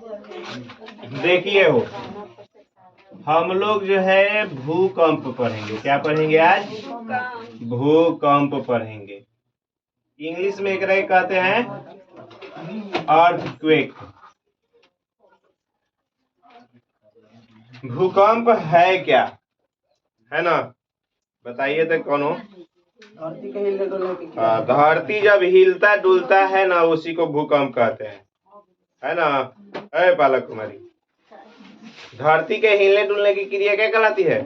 देखिए हो, हम लोग जो है भूकंप पढ़ेंगे। क्या पढ़ेंगे आज? भूकंप पढ़ेंगे। इंग्लिश में एक रहे कहते हैं अर्थक्वेक। भूकंप है क्या, है ना? बताइए तो कौन हो? धरती जब हिलता डुलता है ना, उसी को भूकंप कहते हैं, है ना? अरे बालक कुमारी, धरती के हिलने डुलने की क्रिया क्या कहलाती है?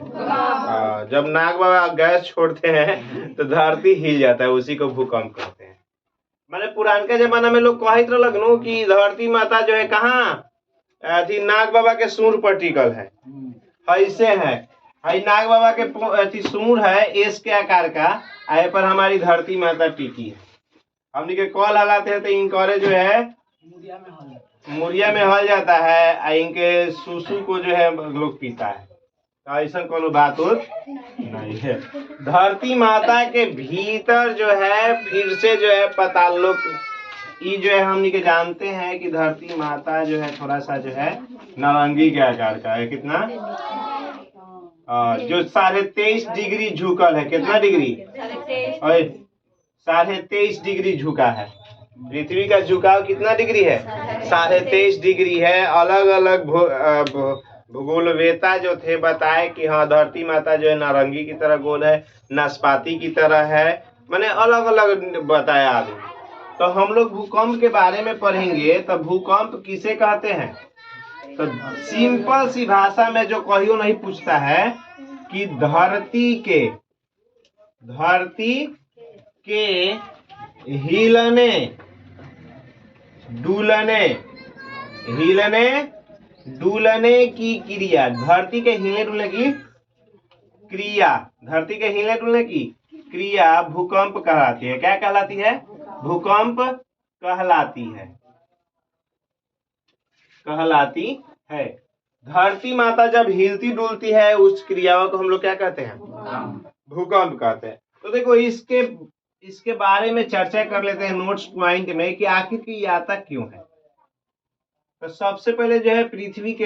जब नाग बाबा गैस छोड़ते हैं तो धरती हिल जाता है, उसी को भूकंप कहते हैं। मैंने पुरान के जमाना में लोग कहते लगनू कि धरती माता जो है कहाँ नाग बाबा के सूंड पर टिकल है। ऐसे है, नाग बाबा के सूंड है एस के आकार का, आए पर हमारी धरती माता टिकी है। हमने के कॉल हलाते हैं तो इनके जो है मुरिया में हल जाता है, इनके सुसु को जो है लोग पीता है। तो ऐसा कोनो बात नहीं है। धरती माता के भीतर जो है फिर से जो है पाताल लोक, ये जो है हमने के जानते हैं कि धरती माता जो है थोड़ा सा जो है नारंगी के आकार का है। कितना? जो 23.5 डिग्री झुकल है। कितना डिग्री? 23.5 डिग्री झुका है। पृथ्वी का झुकाव कितना डिग्री है? 23.5 डिग्री है। अलग अलग भूगोलवेता जो थे बताए कि हाँ धरती माता जो है नारंगी की तरह गोल है, नाशपाती की तरह है, मैंने अलग अलग बताया आदमी। तो हम लोग भूकंप के बारे में पढ़ेंगे। तो भूकंप किसे कहते हैं? तो सिंपल सी भाषा में जो कहियो नहीं पूछता है कि धरती के हिलने डुलने की क्रिया, धरती के हिलने डुलने की क्रिया, धरती के हिलने डुलने की क्रिया भूकंप कहलाती है। क्या कहलाती है? भूकंप कहलाती है। धरती माता जब हिलती डुलती है उस क्रिया को हम लोग क्या कहते हैं? भूकंप कहते हैं। तो देखो इसके बारे में चर्चा कर लेते हैं नोट्स पॉइंट में कि आखिर की यात्रा क्यों है। तो सबसे पहले जो है पृथ्वी के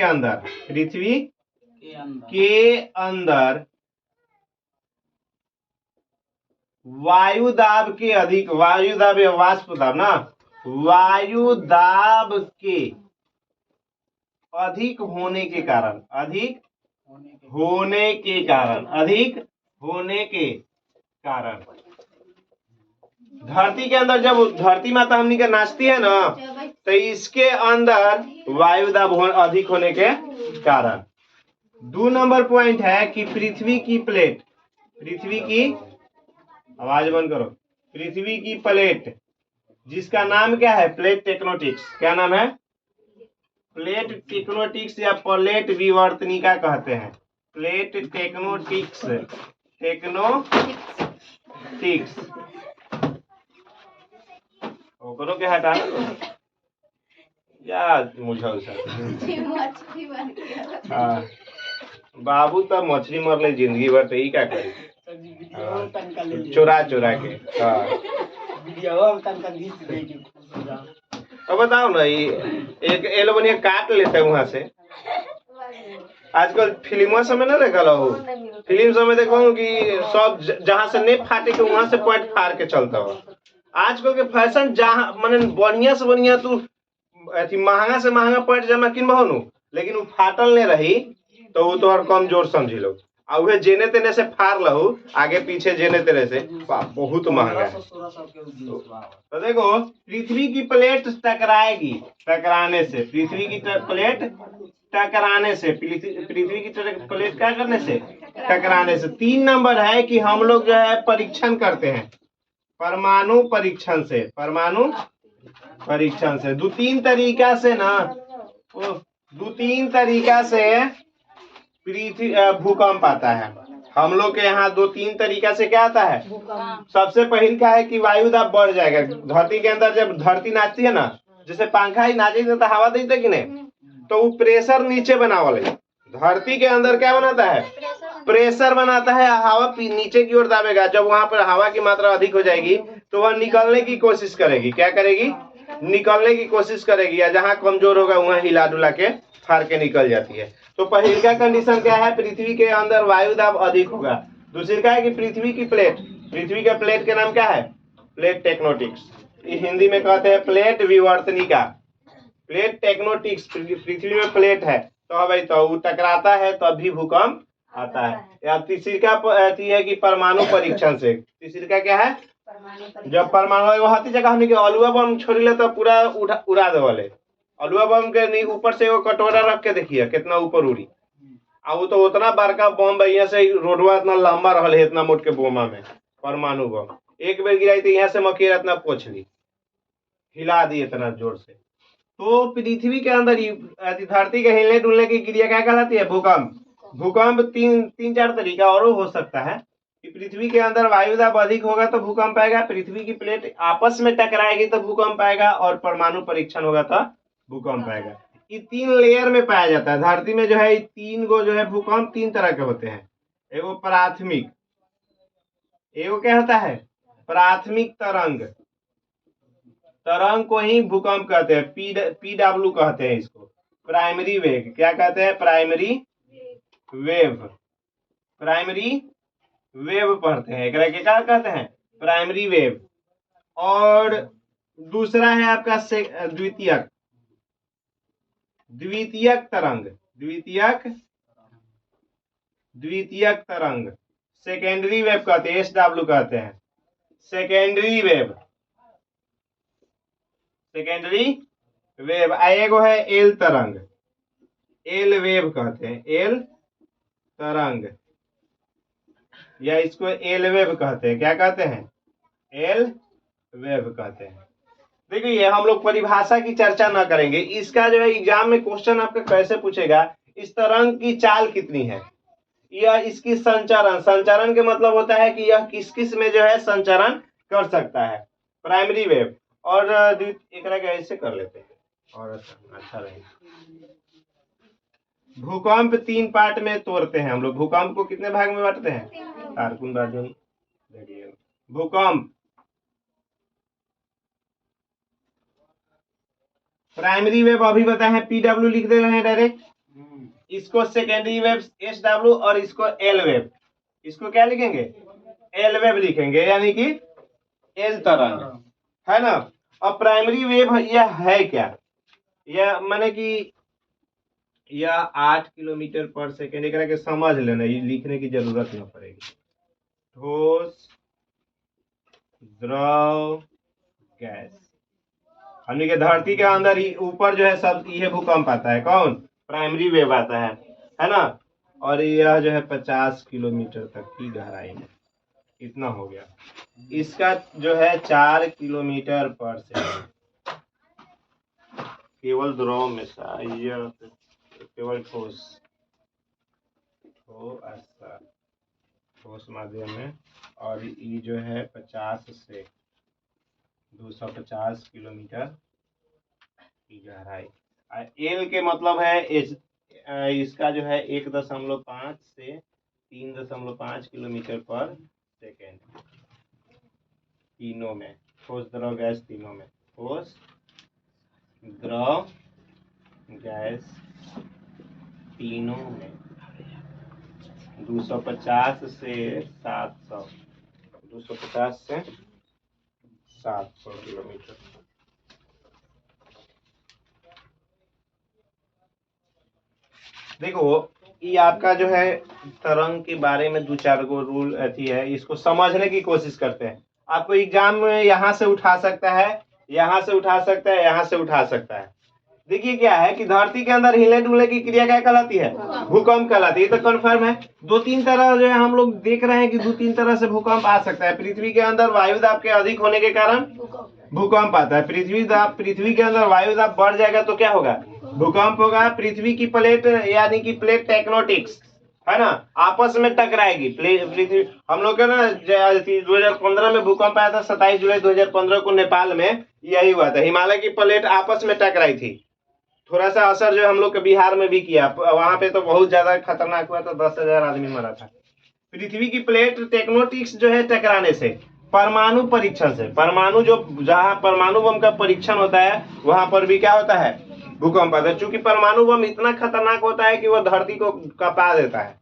अंदर वायु दाब के अधिक, वायु दाब या वाष्प दाब ना, वायु दाब के अधिक होने के कारण धरती के अंदर जब धरती माता हमनी के नाचती है ना, तो इसके अंदर वायु दाब अधिक होने के कारण। 2 नंबर पॉइंट है कि पृथ्वी की आवाज बंद करो। पृथ्वी की प्लेट, जिसका नाम क्या है? Plate tectonics. क्या नाम है? प्लेट टेक्टोनिक्स या प्लेट विवर्तनिका कहते हैं। प्लेट टेक्टोनिक्स ओकरो के हटा या मुझे बाबू तो मछली मरले जिंदगी भर, तो ही क्या करी? चुरा के। अब बताओ ना, एक एलोबनिया काट लेते हैं वहां से। आजकल फिल्मों समय ना देखा हो, फिल्म समय देखो कि सब जहां से नहीं फाटे के वहां से पॉइंट फाड़ के चलता हो। आजकल के फैशन जहाँ माने बढ़िया से बढ़िया तू महंगा से महंगा पॉइंट जमा किन बहु, लेकिन वो फाटल नहीं रही तो वो तो और कमजोर समझी लो। और वह जेने तेने से फाड़ लहू, आगे पीछे जेने तेने से, बहुत महंगा है। तो देखो पृथ्वी की प्लेट टकराएगी, टकराने से पृथ्वी की प्लेट टकराने से, पृथ्वी की प्लेट क्या करने से? टकराने से। 3 नंबर है कि हम लोग जो है परीक्षण करते हैं परमाणु परीक्षण से। 2-3 तरीका से ना, 2-3 तरीका से पृथ्वी भूकंप आता है। हम लोग के यहाँ 2-3 तरीका से क्या आता है? सबसे पहले क्या है कि वायु दाब बढ़ जाएगा धरती के अंदर। जब धरती नाचती है ना, जैसे पंखा ही नाचे तो हवा देते कि नहीं, तो वो प्रेशर नीचे बनावल है। धरती के अंदर क्या बनाता है? प्रेशर बनाता है। हवा नीचे की ओर दाबेगा। जब वहां पर हवा की मात्रा अधिक हो जाएगी तो वह निकलने की कोशिश करेगी। क्या करेगी? निकलने की कोशिश करेगी, या जहां कमजोर होगा वहां हिला डुला के फाड़ के निकल जाती है। तो पहले का कंडीशन क्या है, पृथ्वी के अंदर वायु दाब अधिक होगा। दूसरी का है कि पृथ्वी की प्लेट, पृथ्वी के प्लेट के नाम क्या है, प्लेट टेक्टोनिक्स, हिंदी में कहते हैं प्लेट विवर्तनिका। प्लेट टेक्टोनिक्स, पृथ्वी में प्लेट है तो भाई तो वो टकराता है तभी भूकंप आता है। या तीसरी का है कि परमाणु परीक्षण से, तीसरी का क्या है, जब परमाणु हती जगह हमने के अलुआ बम छोड़ी ले तो पूरा उड़ा देवले, अलुआ बम के ऊपर से वो कटोरा रख के देखिए कितना ऊपर उड़ी, आ वो तो उतना बड़का बम यहाँ से रोडवा इतना लंबा रहा है, इतना मोट के बोमा में परमाणु बम एक बेर गिराई तो यहाँ से मकेर इतना पोछ ली, हिला दी इतना जोर से। तो पृथ्वी के अंदर धरती के हिलने डुलने की क्रिया क्या कहलाती है, भूकंप। भूकंप तीन चार तरीका और हो सकता है कि पृथ्वी के अंदर वायुदाब अधिक होगा तो भूकंप आएगा, पृथ्वी की प्लेट आपस में टकराएगी तो भूकंप आएगा, और परमाणु परीक्षण होगा तो भूकंप आएगा। ये 3 लेयर में पाया जाता है धरती में, जो है 3 गो जो है भूकंप 3 तरह के होते हैं। एगो प्राथमिक, एगो क्या होता है, प्राथमिक तरंग, तरंग को ही भूकंप कहते हैं, PW कहते हैं इसको। प्राइमरी वेव क्या कहते हैं, प्राइमरी वेव, प्राइमरी वेव पढ़ते हैं, क्या कहते हैं, प्राइमरी वेव। और दूसरा है आपका द्वितीयक, द्वितीयक तरंग, द्वितीयक तरंग, सेकेंडरी वेव कहते हैं, SW कहते हैं, सेकेंडरी वेव, सेकेंडरी वेव। एगो है एल तरंग, एल वेव कहते हैं, एल तरंग, या इसको एल वेव कहते हैं, क्या कहते हैं, एल वेव कहते हैं। देखिए हम लोग परिभाषा की चर्चा ना करेंगे, इसका जो है एग्जाम में क्वेश्चन आपका कैसे पूछेगा, इस तरंग की चाल कितनी है, यह इसकी संचरण, संचरण के मतलब होता है कि यह किस किस में जो है संचरण कर सकता है, प्राइमरी वेव। और एक ऐसे कर लेते हैं और अच्छा रहेगा। भूकंप 3 पार्ट में तोड़ते हैं हम लोग, भूकंप को कितने भाग में बांटते हैं, कारकुन बाजन भूकंप। प्राइमरी वेव अभी बताए हैं, PW लिख दे रहे हैं डायरेक्ट, इसको सेकेंडरी वेव SW, और इसको एल वेव, इसको क्या लिखेंगे, एल वेव लिखेंगे, यानी कि एल तरंग, है ना। अब प्राइमरी वेव यह है क्या, यह माने कि यह 8 किलोमीटर पर सेकेंड, एक के समझ लेना, ये लिखने की जरूरत न पड़ेगी। ठोस, द्रव, गैस, हमने के धरती के अंदर ही ऊपर जो है सब ये भूकंप आता है, कौन, प्राइमरी वेव आता है ना। और यह जो है 50 किलोमीटर तक की गहराई में, इतना हो गया। इसका जो है 4 किलोमीटर पर सेकेंड, केवल द्रव में सा, यह केवल ठोस, ठोस माध्यम में। और ये जो है 50 से 250 किलोमीटर की गहराई। एल के मतलब है इसका जो है 1.5 से 3.5 किलोमीटर पर सेकेंड, तीनों में, ठोस द्रव गैस तीनों में, ठोस द्रव गैस तीनों में 250 से 700, 250 से 700 किलोमीटर। देखो ये आपका जो है तरंग के बारे में 2-4 गो रूल अथी है, इसको समझने की कोशिश करते हैं। आपको एग्जाम में यहाँ से उठा सकता है, यहाँ से उठा सकता है, यहाँ से उठा सकता है। देखिए क्या है कि धरती के अंदर हिले डुलने की क्रिया क्या कहलाती है, भूकंप कहलाती है। तो कन्फर्म है 2-3 तरह जो है हम लोग देख रहे हैं कि 2-3 तरह से भूकंप आ सकता है। पृथ्वी के अंदर वायु दाब के अधिक होने के कारण भूकंप आता है। पृथ्वी के अंदर वायु दाब बढ़ जाएगा तो क्या होगा, भूकंप होगा। पृथ्वी की प्लेट यानी कि प्लेट टेक्टोनिक्स है ना, आपस में टकराएगी पृथ्वी। हम लोग ना 2015 में भूकंप आया था, 27 जुलाई 2015 को नेपाल में यही हुआ था, हिमालय की प्लेट आपस में टकराई थी। थोड़ा सा असर जो हम लोग के बिहार में भी किया, वहां पे तो बहुत ज्यादा खतरनाक हुआ था, 10,000 आदमी मरा था। पृथ्वी की प्लेट टेक्टोनिक्स जो है टकराने से परमाणु परीक्षण से। परमाणु जो जहाँ परमाणु बम का परीक्षण होता है वहां पर भी क्या होता है, भूकंप आता है। चूंकि परमाणु बम इतना खतरनाक होता है कि वो धरती को कपा देता है।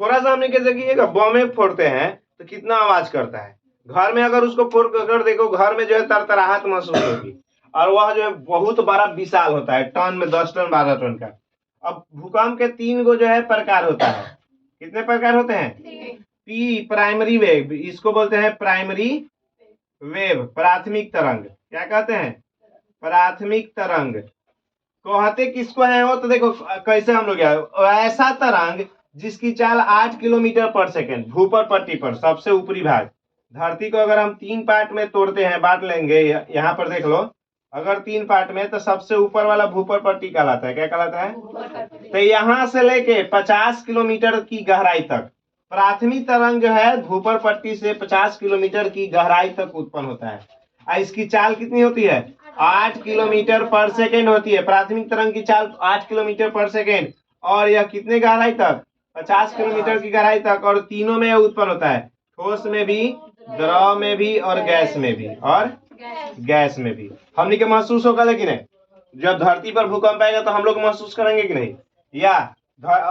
थोड़ा सा हमने क्या देखिएगा, बम फोड़ते हैं तो कितना आवाज करता है। घर में अगर उसको फोड़ कर देखो, घर में जो है तरतराहट महसूस होगी। और वह जो है बहुत बड़ा विशाल होता है, टन में 10 टन 12 टन का। अब भूकंप के 3 गो जो है प्रकार होता है। कितने प्रकार होते हैं? पी प्राइमरी वेव, इसको बोलते हैं प्राइमरी वेव, प्राथमिक तरंग। क्या कहते हैं? प्राथमिक तरंग। कहते किसको है वो, तो देखो कैसे हम लोग, ऐसा तरंग जिसकी चाल 8 किलोमीटर पर सेकेंड, भूपर पट्टी पर सबसे ऊपरी भाग। धरती को अगर हम 3 पार्ट में तोड़ते हैं, बांट लेंगे, यहाँ पर देख लो, अगर 3 पार्ट में, तो सबसे ऊपर वाला भूपर पट्टी कहलाता है। क्या कहलाता है? तो यहाँ से लेके 50 किलोमीटर की गहराई तक प्राथमिक तरंग जो है भूपर पट्टी से 50 किलोमीटर की गहराई तक उत्पन्न होता है। और इसकी चाल कितनी होती है? 8 किलोमीटर पर सेकेंड होती है। प्राथमिक तरंग की चाल 8 किलोमीटर पर सेकेंड। और यह कितने गहराई तक? 50 किलोमीटर की गहराई तक। और तीनों में उत्पन्न होता है, ठोस में भी, द्रव में भी, और गैस में भी। और गैस में भी हमने के महसूस होगा, लेकिन जब धरती पर भूकंप आएगा तो हम लोग महसूस करेंगे कि नहीं? या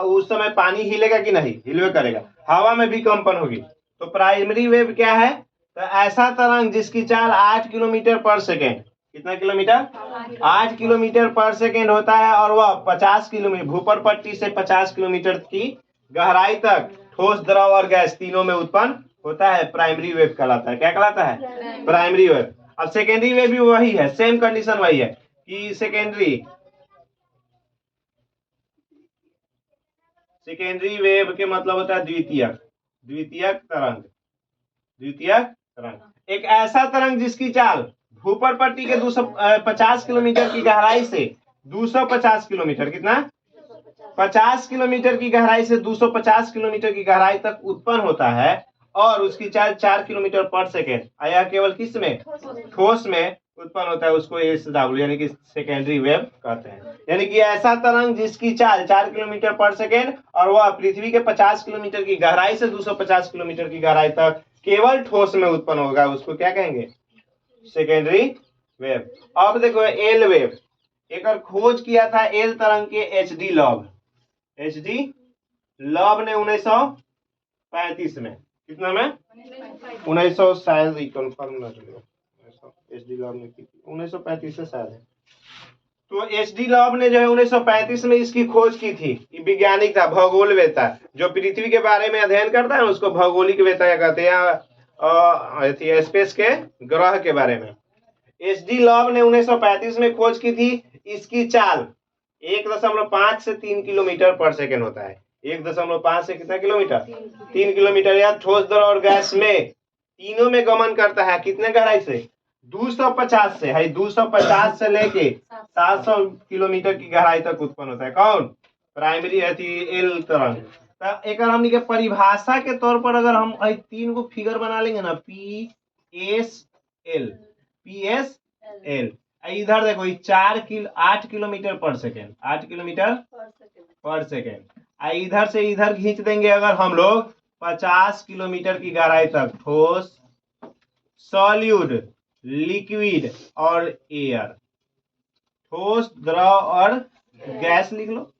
उस समय पानी हिलेगा कि नहीं? हिलवे करेगा। हवा में भी कंपन होगी। तो प्राइमरी वेव क्या है? तो ऐसा तरंग जिसकी चाल 8 किलोमीटर पर सेकेंड। कितना किलोमीटर? 8 किलोमीटर पर सेकेंड होता है। और वह 50 किलोमीटर, भूपर पट्टी से 50 किलोमीटर की गहराई तक ठोस, द्रव और गैस तीनों में उत्पन्न होता है। प्राइमरी वेव कहलाता है। क्या कहलाता है? Primary wave. अब सेकेंडरी वेव भी वही है, सेम कंडीशन वही है कि सेकेंडरी वेव के मतलब होता है द्वितीयक तरंग। एक ऐसा तरंग जिसकी चाल भूपर पट्टी के 250 किलोमीटर की गहराई से 250 किलोमीटर, कितना? 50 किलोमीटर की गहराई से 250 किलोमीटर की गहराई तक उत्पन्न होता है। और उसकी चाल 4 किलोमीटर पर सेकेंड। यह केवल किस में? ठोस में उत्पन्न होता है। उसको SW यानी कि सेकेंडरी वेव कहते हैं। यानी कि ऐसा तरंग जिसकी चाल 4 किलोमीटर पर सेकेंड और वह पृथ्वी के 50 किलोमीटर की गहराई से 250 किलोमीटर की गहराई तक केवल ठोस में उत्पन्न होगा, उसको क्या कहेंगे? Secondary wave. अब देखो एल वेव, एक खोज किया था एल तरंग के HD लव ने 1935 में। कितना में? 1900 शायद कंफर्म ना चलेगा, HD लव ने की 1935 से शायद है। तो HD लव ने जो है 1935 में इसकी खोज की थी। वैज्ञानिक था, भौगोलवेत्ता, जो पृथ्वी के बारे में अध्ययन करता है उसको भौगोलिक वेत्ता कहते हैं, स्पेस के ग्रह के बारे में। HD लव ने 1935 में खोज की थी। इसकी चाल 1.5 से 3 किलोमीटर पर सेकेंड होता है। 1.5 से कितना किलोमीटर? 3 किलोमीटर। या ठोस, द्रव और गैस में तीनों में गमन करता है। कितने गहराई से? 250 से है, 250 से लेके 700 किलोमीटर की गहराई तक उत्पन्न होता है। कौन? प्राइमरी एल तरंग। एक हमनी के परिभाषा के तौर पर अगर हम 3 गो फिगर बना लेंगे ना, PSL, इधर देखो 8 किलोमीटर पर सेकेंड, 8 किलोमीटर पर सेकेंड। इधर से इधर खींच देंगे अगर हम लोग 50 किलोमीटर की गहराई तक, ठोस, सॉल्यूड, लिक्विड और एयर। ठोस, द्रव और गैस लिख लो,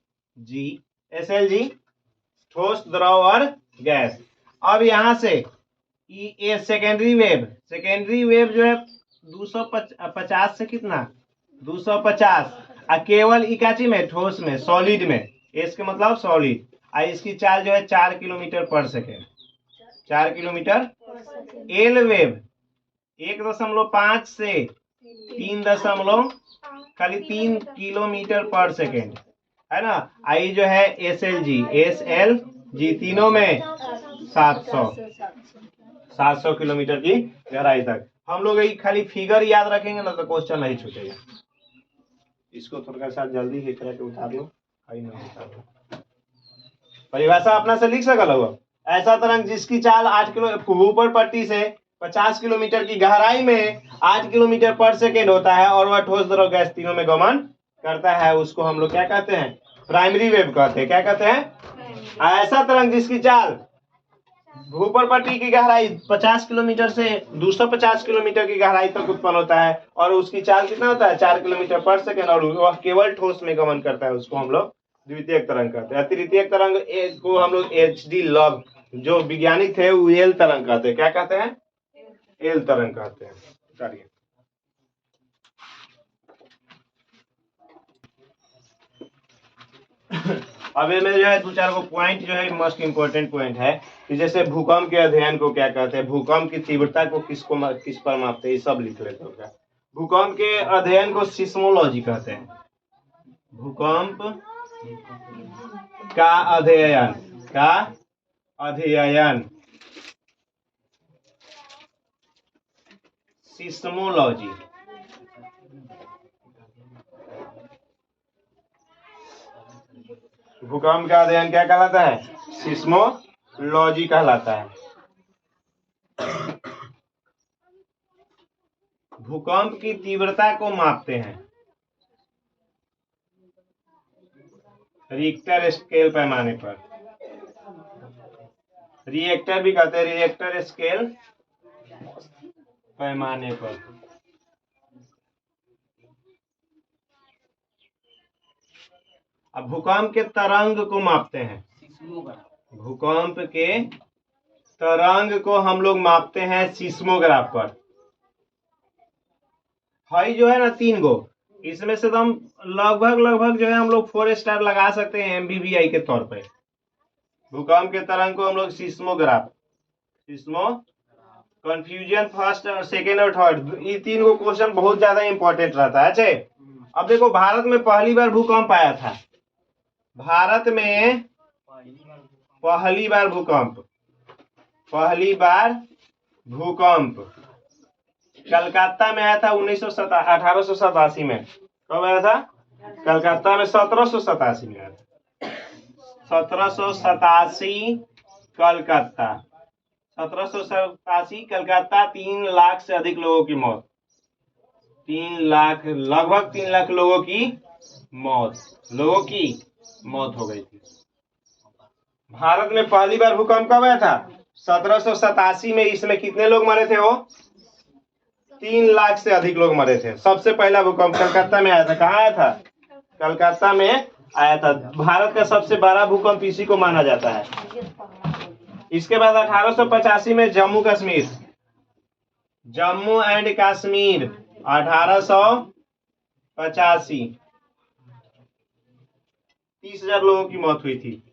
SLG, ठोस, द्रव और गैस। अब यहां से ये सेकेंडरी वेव जो है 250 से कितना? 250। केवल इकाची में, ठोस में, सॉलिड में, इसके मतलब सॉलिड। इसकी चाल जो है 4 किलोमीटर पर सेकेंड, 4 किलोमीटर। एल वेव 1.5 से 3 किलोमीटर पर सेकेंड है ना। आई जो है SLG तीनों में 700 किलोमीटर की गहराई तक। हम लोग ये खाली फिगर याद रखेंगे ना तो क्वेश्चन नहीं छूटेगा। इसको थोड़ा सा जल्दी ही करके उतार लो, परिभाषा अपना से लिख सकल हो। ऐसा तरंग जिसकी चाल 8 किलो ऊपर पट्टी से 50 किलोमीटर की गहराई में 8 किलोमीटर पर सेकेंड होता है और वह ठोस, द्रव, गैस तीनों में गमन करता है, उसको हम लोग क्या कहते हैं? प्राइमरी वेव कहते हैं। क्या कहते हैं? ऐसा तरंग जिसकी चाल भूपर पट्टी की गहराई 50 किलोमीटर से 250 किलोमीटर की गहराई तक उत्पन्न होता है और उसकी चाल कितना होता है 4 किलोमीटर पर सेकंड और वह केवल ठोस में गमन करता है, उसको हम लोग द्वितीयक तरंग कहते हैं। तृतीयक तरंग को हम लोग HD लॉग, जो वैज्ञानिक थे वो एल तरंग कहते हैं। क्या कहते हैं? एल तरंग कहते हैं। करिए अब में जो है 2-4 को पॉइंट जो है मोस्ट इंपोर्टेंट पॉइंट है कि जैसे भूकंप के अध्ययन को क्या कहते हैं, भूकंप की तीव्रता को किस पर मापते हैं, ये सब लिख लेते हो। भूकंप के अध्ययन को सिस्मोलॉजी कहते हैं। भूकंप का अध्ययन सिस्मोलॉजी। भूकंप का अध्ययन क्या कहलाता है? सिस्मोलॉजी कहलाता है। भूकंप की तीव्रता को मापते हैं रिक्टर स्केल पैमाने पर। रिएक्टर भी कहते हैं, रिएक्टर स्केल पैमाने पर। अब भूकंप के तरंग को मापते हैं। भूकंप के तरंग को हम लोग मापते हैं सिस्मोग्राफ पर। हाई जो है ना 3 गो, इसमें से तो हम लगभग जो है हम लोग 4 स्टार लगा सकते हैं MBBI के तौर पे। भूकंप के तरंग को हम लोग सिस्मोग्राफ, कंफ्यूजन फर्स्ट और सेकेंड और थर्ड, ये 3 गो क्वेश्चन बहुत ज्यादा इंपॉर्टेंट रहता है। अच्छे, अब देखो भारत में पहली बार भूकंप आया था। भारत में पहली बार भूकंप कलकत्ता में आया था 1887 में। कब आया था? कलकत्ता में 1787 में आया था। 1787 कलकत्ता, 1787 कलकत्ता। 3 लाख से अधिक लोगों की मौत, 3 लाख, लगभग 3 लाख लोगों की मौत हो गई थी। भारत में पहली बार भूकंप कब आया था? 1787 में। इसमें कितने लोग मरे थे? वो 3 लाख से अधिक लोग मरे थे। सबसे पहला भूकंप कलकत्ता में आया था। कहाँ आया था? कलकत्ता में आया था। भारत का सबसे बड़ा भूकंप इसी को माना जाता है। इसके बाद 1885 में जम्मू एंड कश्मीर 1885 30,000 लोगों की मौत हुई थी।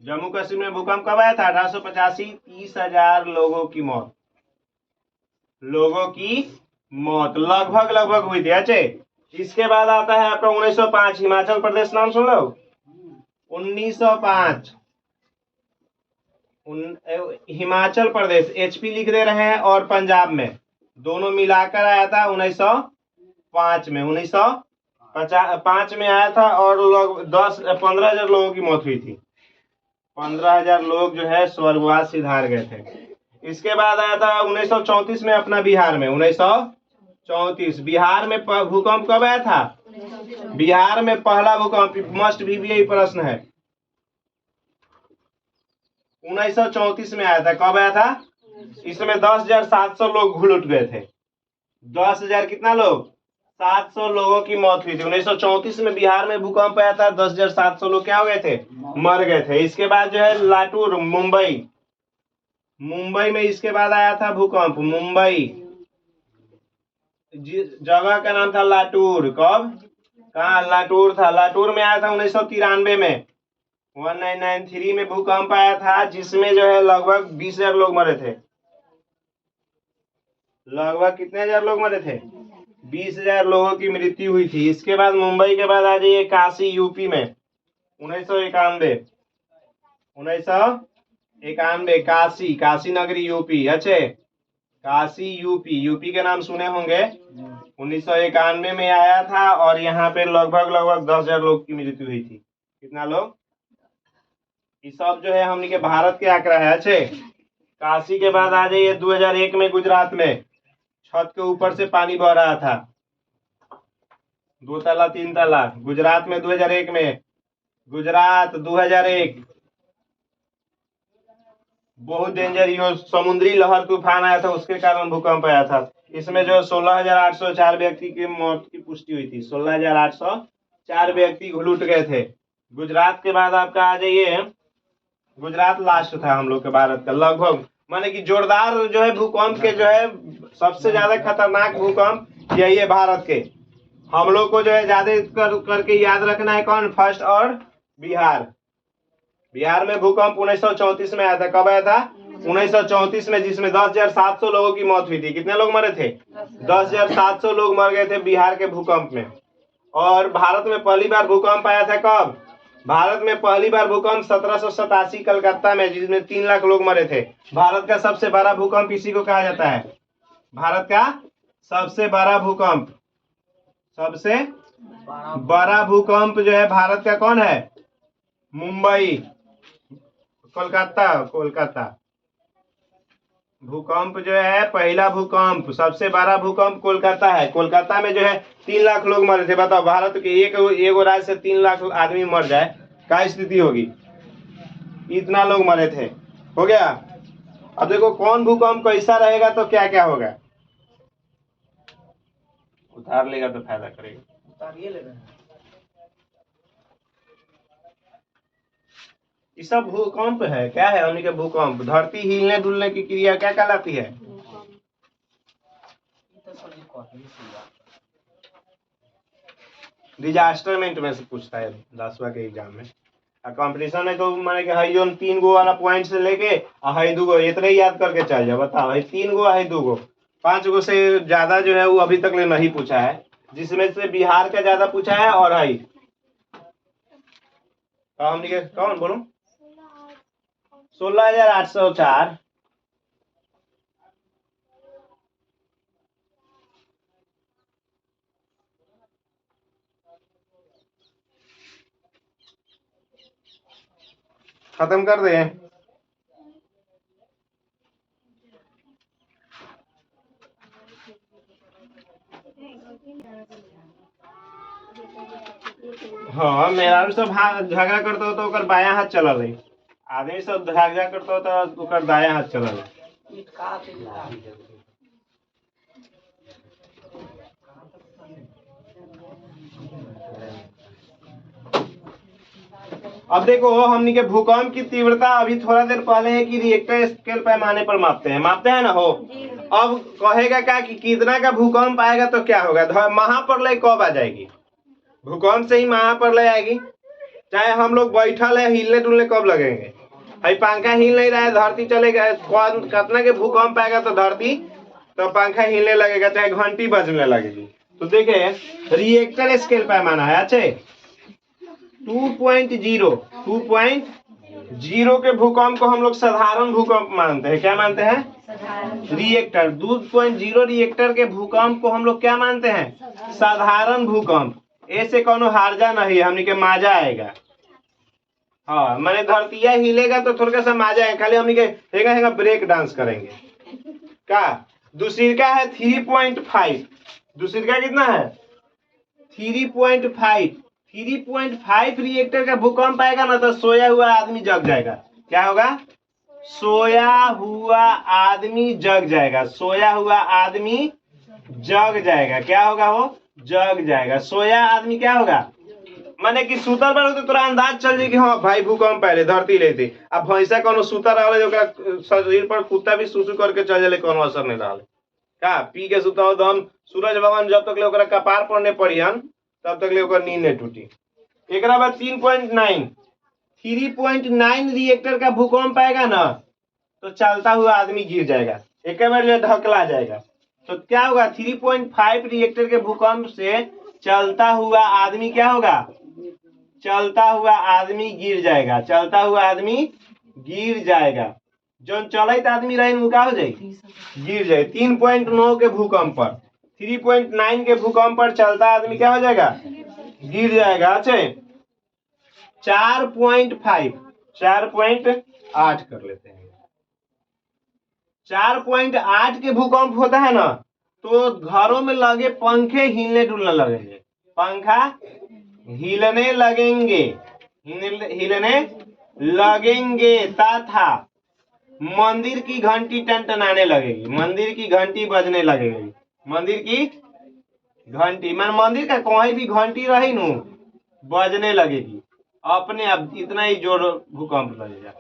जम्मू कश्मीर में भूकंप कब आया था? 1885। 30,000 लोगों की लगभग हुई थी। अच्छे, इसके बाद आता है आपका 1905 हिमाचल प्रदेश। नाम सुन लो, 1905 हिमाचल प्रदेश, HP लिख दे रहे हैं, और पंजाब में दोनों मिलाकर आया था 1905 में। 1905 में आया था और लोग 15,000 लोगों की मौत हुई थी। 15,000 लोग जो है स्वर्गवास सिधार गए थे। इसके बाद आया था 1934 में अपना बिहार में। 1934 बिहार में भूकंप कब आया था? बिहार में पहला भूकंप, मस्ट VBI प्रश्न है, 1934 में आया था। कब आया था? इसमें 10,700 लोग घुल उठ गए थे। 10,000 कितना लोग? 700 लोगों की मौत हुई थी। 1934 में बिहार में भूकंप आया था। 10,700 लोग क्या हो गए थे? मर गए थे। इसके बाद जो है लातूर, मुंबई में इसके बाद आया था भूकंप। मुंबई जगह का नाम था लातूर। कब? कहाँ? लातूर था। लातूर में आया था 1993 में। 1993 में भूकंप आया था, जिसमें जो है लगभग 20,000 लोग मरे थे। लगभग कितने हजार लोग मरे थे? 20,000 लोगों की मृत्यु हुई थी। इसके बाद मुंबई के बाद आ जाइए काशी, यूपी में 1991 काशी नगरी यूपी। अच्छे, काशी यूपी के नाम सुने होंगे। 1991 में आया था और यहाँ पे लगभग 10,000 लोग की मृत्यु हुई थी। कितना लोग? ये सब जो है हमने के भारत के आंकड़ा है। अच्छे, काशी के बाद आ जाइए 2001 में गुजरात में छत के ऊपर से पानी बह रहा था, 2 तला 3 तला। गुजरात में 2001 में, गुजरात 2001। बहुत डेंजर, ये समुद्री लहर तूफान आया था, उसके कारण भूकंप आया था। इसमें जो 16,804 व्यक्ति की मौत की पुष्टि हुई थी। 16,804 व्यक्ति घुलुट गए थे। गुजरात के बाद आपका आ जाइए, गुजरात लास्ट था हम लोग के भारत का लगभग, माने कि जोरदार जो है भूकंप के जो है सबसे ज्यादा खतरनाक भूकंप यही है भारत के। हम लोग को जो है ज्यादा करके याद रखना है कौन, फर्स्ट और बिहार। बिहार में भूकंप 1934 में आया था। कब आया था? 1934 में, जिसमें 10,700 लोगों की मौत हुई थी। कितने लोग मरे थे? 10,700 लोग मर गए थे बिहार के भूकंप में। और भारत में पहली बार भूकंप आया था कब? भारत में पहली बार भूकंप 1787 कलकत्ता में, जिसमें 3 लाख लोग मरे थे। भारत का सबसे बड़ा भूकंप इसी को कहा जाता है। भारत का सबसे बड़ा भूकंप, सबसे बड़ा भूकंप जो है भारत का कौन है? मुंबई, कोलकाता भूकंप जो है, पहला भूकंप, सबसे बड़ा भूकंप कोलकाता है। कोलकाता में जो है 3 लाख लोग मरे थे। बताओ, भारत के एक राज्य से 3 लाख आदमी मर जाए, क्या स्थिति होगी? इतना लोग मरे थे। हो गया। अब देखो कौन भूकंप कैसा रहेगा तो क्या क्या होगा। उतार लेगा तो फायदा करेगा, उतारिए लेना। ये सब भूकंप है। क्या है उन्हीं के भूकंप? धरती हिलने डुलने की क्रिया क्या कहलाती है? डिजास्टरमेंट में से पूछता है 10वां के एग्जाम में। कंपटीशन में तो माने कि हई जो 3 गो वाला पॉइंट से लेके हई 2 गो इतने ही याद करके चल जाओ। बताओ, हई 3 गो, हई 2 गो, 5 गो से ज्यादा जो है वो अभी तक ले नहीं पूछा है, जिसमें से बिहार का ज्यादा पूछा है। और हई हमने कौन बोलो 16,804। खत्म कर दे। हाँ, मेरा भी सब झगड़ा करता हो तो ओकर बायां हाथ चला रही, आदमी सब झगड़ा करता हो तो ओकर दायां हाथ चला रही। अब देखो हमनी के भूकंप की तीव्रता अभी थोड़ा देर पहले है कि रिएक्टर स्केल पैमाने पर मापते हैं ना हो। अब कहेगा क्या कि कितना का भूकंप आएगा तो क्या होगा? महाप्रलय कब आ जाएगी? भूकंप से ही महाप्रलय आएगी। चाहे हम लोग बैठल है, हिलने डुलने कब लगेंगे? भाई पंखा हिल नहीं रहा है, धरती चलेगा, कौन कितना के भूकंप आएगा तो धरती, तो पंखा हिलने लगेगा, चाहे घंटी बजने लगेगी। तो देखे रिएक्टर स्केल पैमाना है। अच्छा, 2.0 के भूकंप को हम लोग साधारण भूकंप मानते हैं। क्या मानते हैं? रिएक्टर 2.0 रिएक्टर के भूकंप को हम लोग क्या मानते हैं? साधारण भूकंप। ऐसे कोनो हार्जा नहीं, हमनी के माजा आएगा। हाँ, मैंने धरतिया हिलेगा तो थोड़ा सा माजा है, खाली हमनी के हेगा ब्रेक डांस करेंगे। क्या दूसरी का है? 3.5। दूसरी का कितना है? 3.5 रिएक्टर का भूकंप आएगा ना तो सोया हुआ आदमी जग जाएगा। क्या होगा? सोया हुआ आदमी जग जाएगा। सोया हुआ आदमी जग जाएगा। क्या होगा? वो जग जाएगा। सोया आदमी क्या होगा? माने कि सुतर पर तो तोरा अंदाज चल जाए कि हाँ भाई भूकंप पहले धरती लेती। अब भैंसा कोनो सुतर रहा शरीर पर कुत्ता भी सुसु करके चल जाए, कोनो असर नहीं रहा। का पी के सुता हो दम, सूरज भगवान जब तक ले ओकरा कपार पड़ने पड़ी हन तब तक ले ओकर नींद नहीं टूटी। एक बाद 3.9 रिएक्टर का भूकंप आएगा ना तो चलता हुआ आदमी गिर जाएगा, एक बार जो ढकला जाएगा। तो क्या होगा? 3.5 रिएक्टर के भूकंप से चलता हुआ आदमी क्या होगा? चलता हुआ आदमी गिर जाएगा। चलता हुआ आदमी गिर जाएगा। जो चलित आदमी रहे वो क्या हो जाएगी? गिर जाए। 3.9 के भूकंप पर, 3.9 के भूकंप पर चलता आदमी क्या हो जाएगा? गिर जाएगा। अच्छा, 4.8 कर लेते हैं। 4.8 के भूकंप होता है ना तो घरों में लगे पंखे हिलने डुलने लगेंगे। पंखा हिलने लगेंगे, हिलने लगेंगे तथा मंदिर की घंटी टनटनाने लगेगी, मंदिर की घंटी बजने लगेगी, मंदिर की घंटी मान मंदिर का कोई भी घंटी रही नु बजने लगेगी अपने आप, इतना ही जोर भूकंप लगेगा।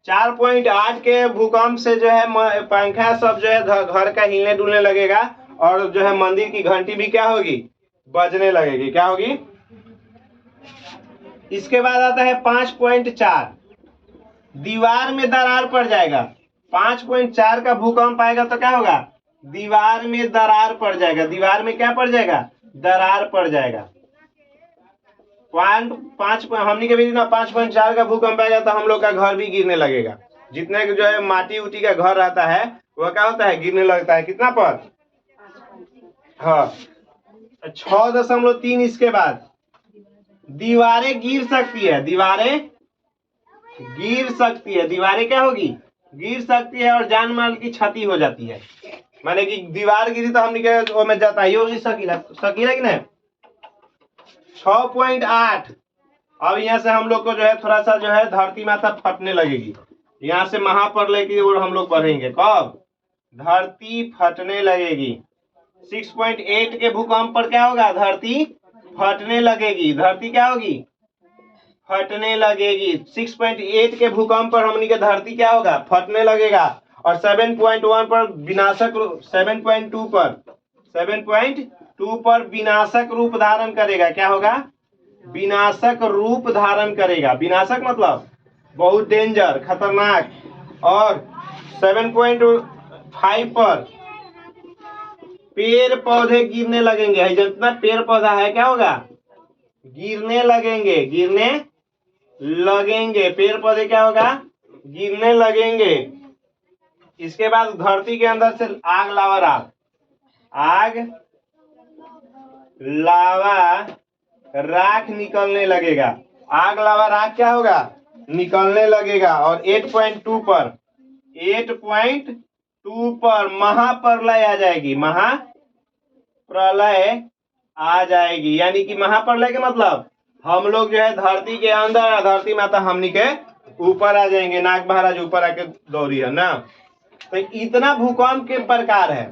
4.8 के भूकंप से जो है पंखा सब जो है घर का हिलने डुलने लगेगा और जो है मंदिर की घंटी भी क्या होगी, बजने लगेगी, क्या होगी। इसके बाद आता है 5.4, दीवार में दरार पड़ जाएगा। 5.4 का भूकंप आएगा तो क्या होगा, दीवार में दरार पड़ जाएगा, दीवार में क्या पड़ जाएगा, दरार पड़ जाएगा। 5 हमनी के भी ना 5.4 का भूकंप आएगा तो हम लोग का घर भी गिरने लगेगा, जितने जो है माटी उटी का घर रहता है वह क्या होता है, गिरने लगता है। कितना पर, हाँ 6.3। इसके बाद दीवारें गिर सकती है, दीवारें गिर सकती है, दीवारें क्या होगी, गिर सकती है और जान माल की क्षति हो जाती है। माने कि दीवार गिरी तो हमने के में जाता ही होगी, सकीला कि नहीं। 6.8, अब यहाँ से हम लोग को जो है थोड़ा सा जो है धरती माता फटने लगेगी, यहाँ से महाप्रलय की ओर हम लोग बढ़ेंगे। कब, धरती फटने लगेगी। 6.8 के भूकंप पर क्या होगा, धरती फटने लगेगी, धरती क्या होगी, फटने लगेगी। 6.8 के भूकंप पर हमनी के धरती क्या होगा, फटने लगेगा। और 7.1 पर विनाशक, 7.2 पर विनाशक रूप धारण करेगा। क्या होगा, विनाशक रूप धारण करेगा। विनाशक मतलब बहुत डेंजर, खतरनाक। और 7.5 पर पेड़ पौधे गिरने लगेंगे, जितना पेड़ पौधा है क्या होगा, गिरने लगेंगे, गिरने लगेंगे, पेड़ पौधे क्या होगा, गिरने लगेंगे। इसके बाद धरती के अंदर से आग लावा राख, आग लावा राख निकलने लगेगा, आग लावा राख क्या होगा, निकलने लगेगा। और 8.2 पर महाप्रलय आ जाएगी, महाप्रलय आ जाएगी। यानी कि महाप्रलय के मतलब हम लोग जो है धरती के अंदर, धरती माता हमनी के ऊपर आ जाएंगे, नाग महाराज ऊपर आके दौड़ी है ना। तो इतना भूकंप के प्रकार है।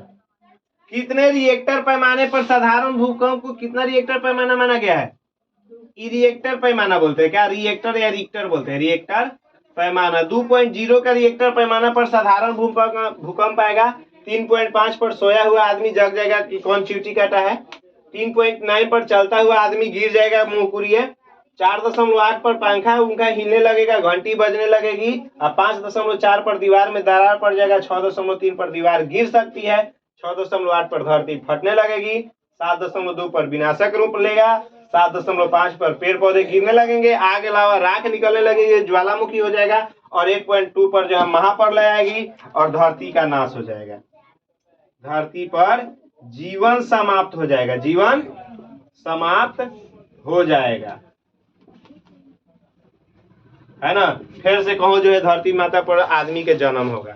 कितने रिएक्टर पैमाने पर साधारण भूकंप को कितना रिएक्टर पैमाना माना गया है, रिएक्टर पैमाना बोलते हैं। क्या, रिएक्टर या रिक्टर बोलते हैं, रिएक्टर पैमाना। 2.0 का रिएक्टर पैमाना पर साधारण भूकंप आएगा। 3.5 पर सोया हुआ आदमी जग जाएगा कि कौन चींटी काटा है। 3.9 पर चलता हुआ आदमी गिर जाएगा, मुंह कुरिए। 4.8 पर पंखा उनका हिलने लगेगा, घंटी बजने लगेगी। और 5.4 पर दीवार में दरार पड़ जाएगा। 6.3 पर दीवार गिर सकती है। 6.8 पर धरती फटने लगेगी। 7.2 पर विनाशक रूप लेगा। 7.5 पर पेड़ पौधे गिरने लगेंगे, आग के अलावा राख निकलने लगेगी, ज्वालामुखी हो जाएगा। और 8.2 पर जो है महाप्रलय आएगी और धरती का नाश हो जाएगा। धरती पर जीवन समाप्त हो जाएगा, जीवन समाप्त हो जाएगा, है ना। फिर से कहो जो है धरती माता पर आदमी के जन्म होगा।